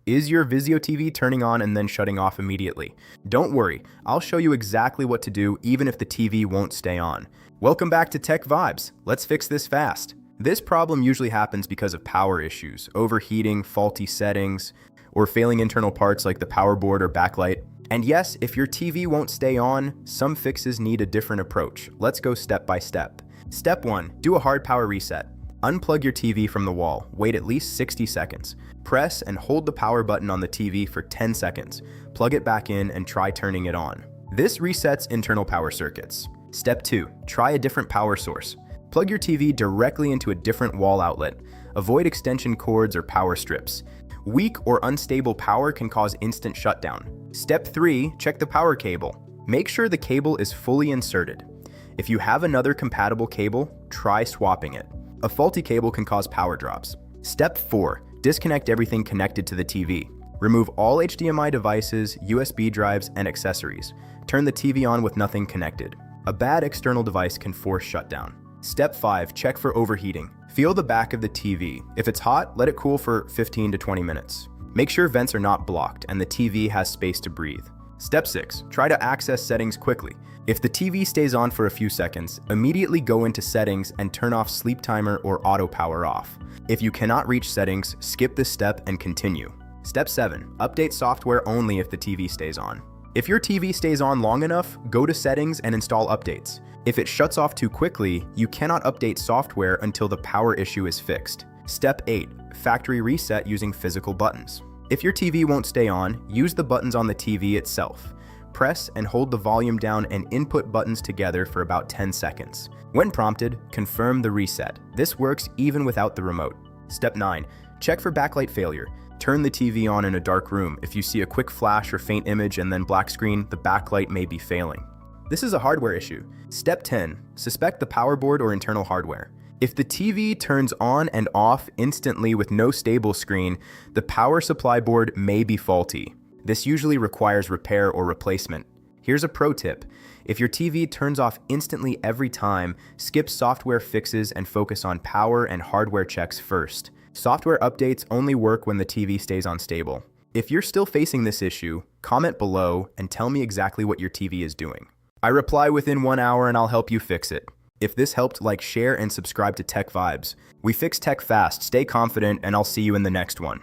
Is your Vizio TV turning on and then shutting off immediately? Don't worry, I'll show you exactly what to do even if the TV won't stay on. Welcome back to Tech Vibes. Let's fix this fast. This problem usually happens because of power issues, overheating, faulty settings, or failing internal parts like the power board or backlight. And yes, if your TV won't stay on, some fixes need a different approach. Let's go step by step. Step 1. Do a hard power reset. Unplug your TV from the wall. Wait at least 60 seconds. Press and hold the power button on the TV for 10 seconds. Plug it back in and try turning it on. This resets internal power circuits. Step 2. Try a different power source. Plug your TV directly into a different wall outlet. Avoid extension cords or power strips. Weak or unstable power can cause instant shutdown. Step 3. Check the power cable. Make sure the cable is fully inserted. If you have another compatible cable, try swapping it. A faulty cable can cause power drops. Step 4. Disconnect everything connected to the TV. Remove all HDMI devices, USB drives, and accessories. Turn the TV on with nothing connected. A bad external device can force shutdown. Step 5. Check for overheating. Feel the back of the TV. If it's hot, let it cool for 15 to 20 minutes. Make sure vents are not blocked and the TV has space to breathe. Step 6. Try to access settings quickly. If the TV stays on for a few seconds, immediately go into settings and turn off sleep timer or auto power off. If you cannot reach settings, skip this step and continue. Step 7. Update software only if the TV stays on. If your TV stays on long enough, go to settings and install updates. If it shuts off too quickly, you cannot update software until the power issue is fixed. Step 8. Factory reset using physical buttons. If your TV won't stay on, use the buttons on the TV itself. Press and hold the volume down and input buttons together for about 10 seconds. When prompted, confirm the reset. This works even without the remote. Step 9. Check for backlight failure. Turn the TV on in a dark room. If you see a quick flash or faint image and then black screen, the backlight may be failing. This is a hardware issue. Step 10. Suspect the power board or internal hardware. If the TV turns on and off instantly with no stable screen, the power supply board may be faulty. This usually requires repair or replacement. Here's a pro tip. If your TV turns off instantly every time, skip software fixes and focus on power and hardware checks first. Software updates only work when the TV stays unstable. If you're still facing this issue, comment below and tell me exactly what your TV is doing. I reply within 1 hour and I'll help you fix it. If this helped, like, share, and subscribe to Tech Vibes. We fix tech fast, stay confident, and I'll see you in the next one.